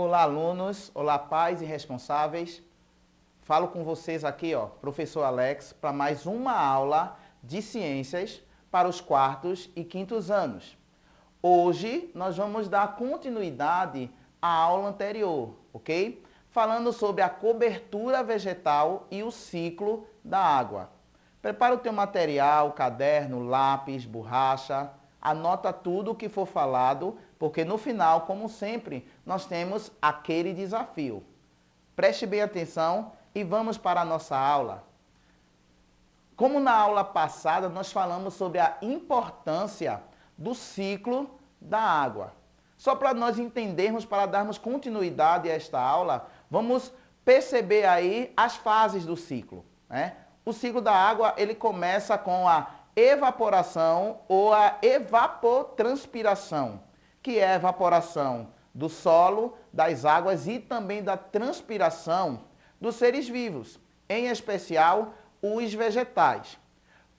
Olá, alunos. Olá, pais e responsáveis. Falo com vocês aqui, professor Alex, para mais uma aula de ciências para os quartos e quintos anos. Hoje, nós vamos dar continuidade à aula anterior, ok? Falando sobre a cobertura vegetal e o ciclo da água. Prepara o teu material, caderno, lápis, borracha, anota tudo o que for falado, porque no final, como sempre, nós temos aquele desafio. Preste bem atenção e vamos para a nossa aula. Como na aula passada, nós falamos sobre a importância do ciclo da água. Só para nós entendermos, para darmos continuidade a esta aula, vamos perceber aí as fases do ciclo, né? O ciclo da água, ele começa com a evaporação ou a evapotranspiração, que é a evaporação do solo, das águas e também da transpiração dos seres vivos, em especial os vegetais.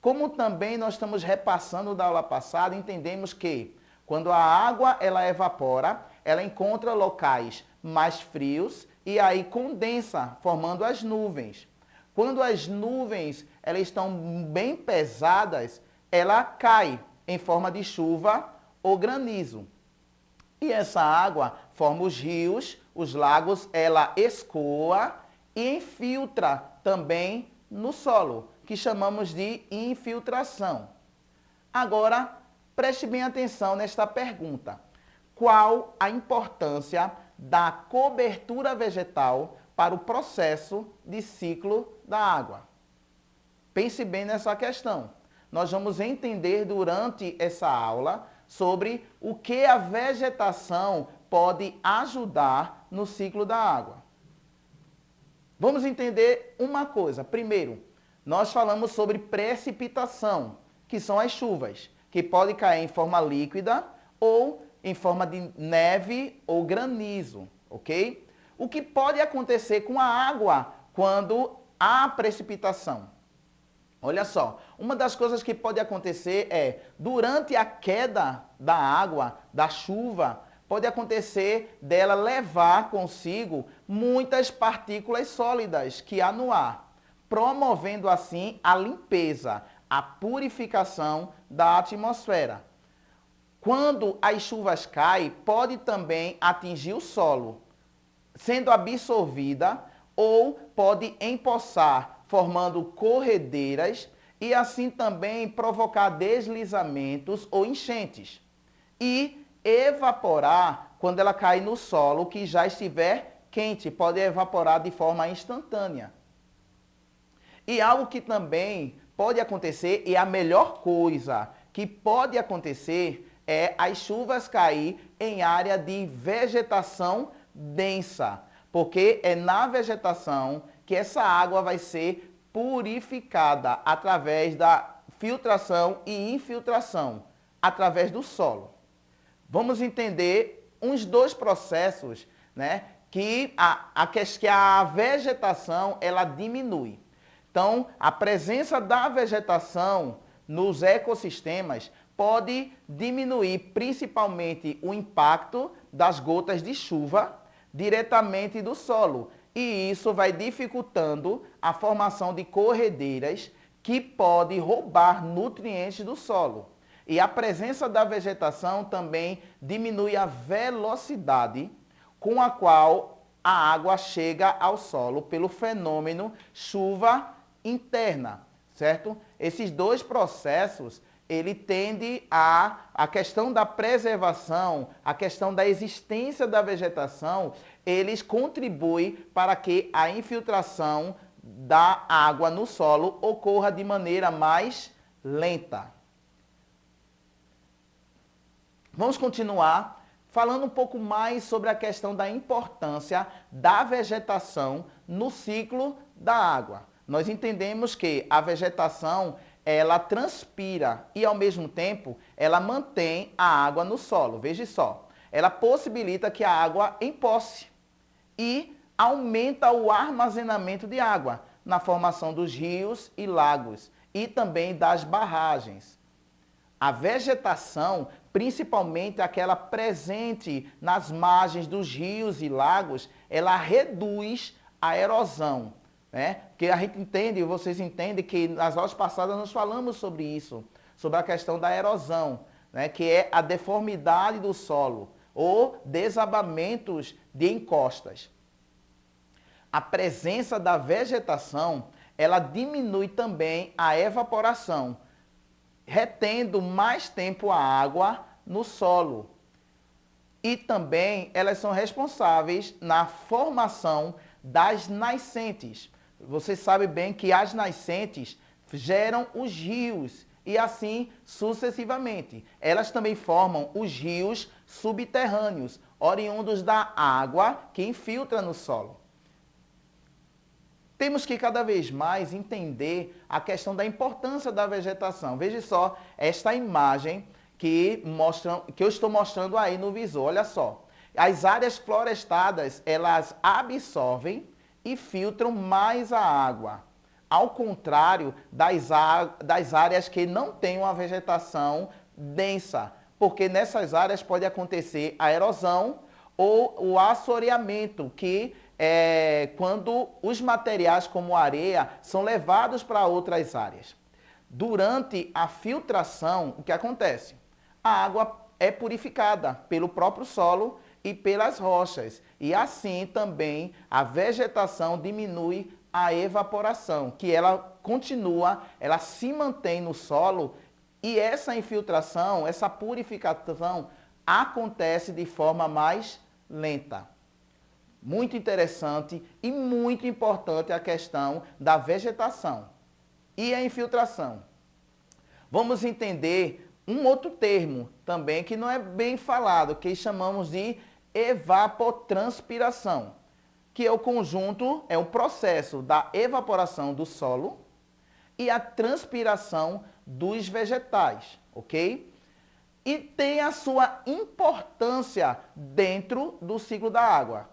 Como também nós estamos repassando da aula passada, entendemos que quando a água ela evapora, ela encontra locais mais frios e aí condensa, formando as nuvens. Quando as nuvens elas estão bem pesadas, ela cai em forma de chuva ou granizo. E essa água forma os rios, os lagos, ela escoa e infiltra também no solo, que chamamos de infiltração. Agora, preste bem atenção nesta pergunta. Qual a importância da cobertura vegetal para o processo de ciclo da água? Pense bem nessa questão. Nós vamos entender durante essa aula sobre o que a vegetação pode ajudar no ciclo da água. Vamos entender uma coisa. Primeiro, nós falamos sobre precipitação, que são as chuvas, que podem cair em forma líquida ou em forma de neve ou granizo, ok? O que pode acontecer com a água quando há precipitação? Olha só, uma das coisas que pode acontecer é, durante a queda da água, da chuva, pode acontecer dela levar consigo muitas partículas sólidas que há no ar, promovendo assim a limpeza, a purificação da atmosfera. Quando as chuvas caem, pode também atingir o solo, sendo absorvida ou pode empoçar, formando corredeiras e assim também provocar deslizamentos ou enchentes. E evaporar quando ela cai no solo que já estiver quente, pode evaporar de forma instantânea. E algo que também pode acontecer, e a melhor coisa que pode acontecer, é as chuvas cair em área de vegetação densa, porque é na vegetação que essa água vai ser purificada através da filtração e infiltração, através do solo. Vamos entender uns dois processos, né, que a vegetação ela diminui. Então, a presença da vegetação nos ecossistemas pode diminuir principalmente o impacto das gotas de chuva diretamente do solo. E isso vai dificultando a formação de corredeiras que podem roubar nutrientes do solo. E a presença da vegetação também diminui a velocidade com a qual a água chega ao solo pelo fenômeno chuva interna, certo? Esses dois processos, ele tende a questão da preservação, a questão da existência da vegetação, eles contribuem para que a infiltração da água no solo ocorra de maneira mais lenta. Vamos continuar falando um pouco mais sobre a questão da importância da vegetação no ciclo da água. Nós entendemos que a vegetação ela transpira e, ao mesmo tempo, ela mantém a água no solo. Veja só, ela possibilita que a água empoce e aumenta o armazenamento de água na formação dos rios e lagos e também das barragens. A vegetação principalmente aquela presente nas margens dos rios e lagos, ela reduz a erosão, né? Porque a gente entende, vocês entendem que nas aulas passadas nós falamos sobre isso, sobre a questão da erosão, né? Que é a deformidade do solo ou desabamentos de encostas. A presença da vegetação, ela diminui também a evaporação, retendo mais tempo a água no solo. E também elas são responsáveis na formação das nascentes. Você sabe bem que as nascentes geram os rios e assim sucessivamente. Elas também formam os rios subterrâneos, oriundos da água que infiltra no solo. Temos que cada vez mais entender a questão da importância da vegetação. Veja só esta imagem que eu estou mostrando aí no visor. Olha só. As áreas florestadas, elas absorvem e filtram mais a água. Ao contrário das áreas que não têm uma vegetação densa, porque nessas áreas pode acontecer a erosão ou o assoreamento, que quando os materiais como areia são levados para outras áreas. Durante a filtração, o que acontece? A água é purificada pelo próprio solo e pelas rochas. E assim também a vegetação diminui a evaporação, que ela continua, ela se mantém no solo e essa infiltração, essa purificação acontece de forma mais lenta. Muito interessante e muito importante a questão da vegetação e a infiltração. Vamos entender um outro termo também que não é bem falado, que chamamos de evapotranspiração, que é o conjunto, é o processo da evaporação do solo e a transpiração dos vegetais, ok? E tem a sua importância dentro do ciclo da água.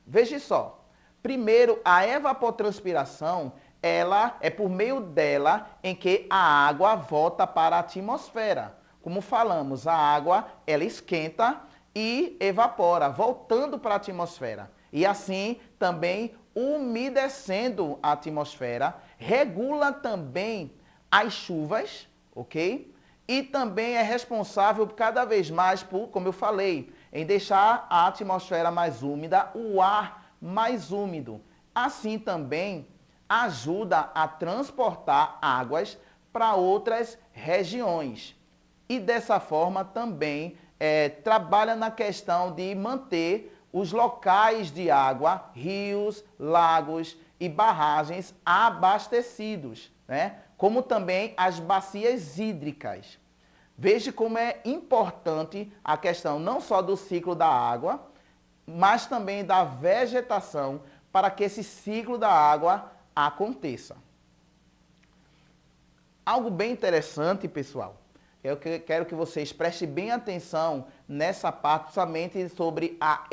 Veja só, primeiro a evapotranspiração, ela é por meio dela em que a água volta para a atmosfera. Como falamos, a água ela esquenta e evapora, voltando para a atmosfera. E assim também umedecendo a atmosfera, regula também as chuvas, ok? E também é responsável cada vez mais por, como eu falei, em deixar a atmosfera mais úmida, o ar mais úmido. Assim também ajuda a transportar águas para outras regiões. E dessa forma também trabalha na questão de manter os locais de água, rios, lagos e barragens abastecidos, né? Como também as bacias hídricas. Veja como é importante a questão não só do ciclo da água, mas também da vegetação para que esse ciclo da água aconteça. Algo bem interessante, pessoal, eu quero que vocês prestem bem atenção nessa parte somente sobre a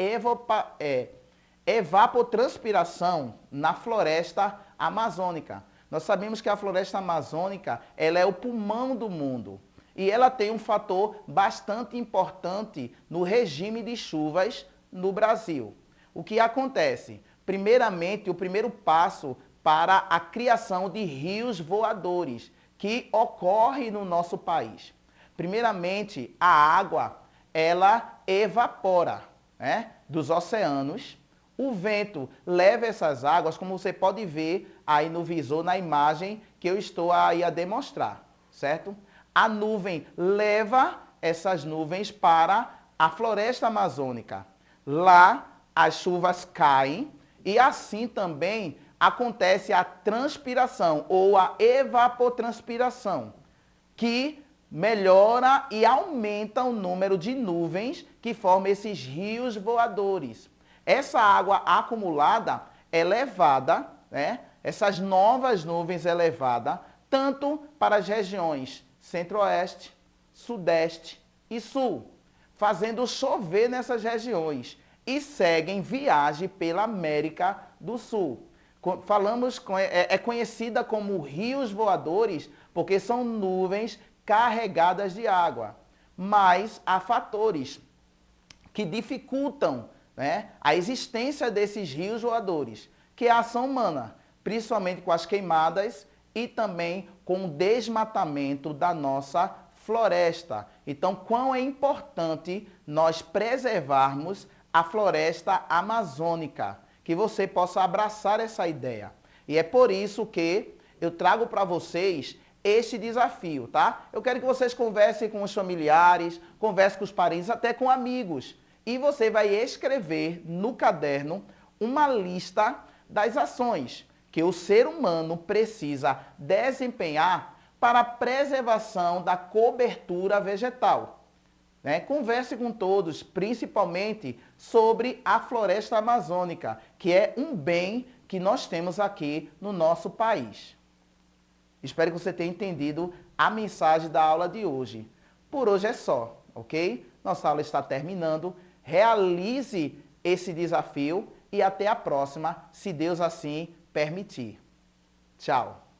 evapotranspiração na floresta amazônica. Nós sabemos que a floresta amazônica ela é o pulmão do mundo. E ela tem um fator bastante importante no regime de chuvas no Brasil. O que acontece? Primeiramente, o primeiro passo para a criação de rios voadores, que ocorre no nosso país. Primeiramente, a água, ela evapora, né, dos oceanos. O vento leva essas águas, como você pode ver aí no visor, na imagem que eu estou aí a demonstrar, certo? A nuvem leva essas nuvens para a floresta amazônica. Lá as chuvas caem e assim também acontece a transpiração ou a evapotranspiração, que melhora e aumenta o número de nuvens que formam esses rios voadores. Essa água acumulada é levada, né? Essas novas nuvens é levada tanto para as regiões Centro-Oeste, Sudeste e Sul, fazendo chover nessas regiões e seguem viagem pela América do Sul. É conhecida como rios voadores porque são nuvens carregadas de água. mas há fatores que dificultam, né, a existência desses rios voadores, que é a ação humana, principalmente com as queimadas e também com o desmatamento da nossa floresta. Então, quão é importante nós preservarmos a floresta amazônica, que você possa abraçar essa ideia. E é por isso que eu trago para vocês este desafio, tá? Eu quero que vocês conversem com os familiares, conversem com os parentes, até com amigos. E você vai escrever no caderno uma lista das ações que o ser humano precisa desempenhar para a preservação da cobertura vegetal. Né? Converse com todos, principalmente sobre a floresta amazônica, que é um bem que nós temos aqui no nosso país. Espero que você tenha entendido a mensagem da aula de hoje. Por hoje é só, ok? Nossa aula está terminando. Realize esse desafio e até a próxima, se Deus assim permitir. Tchau!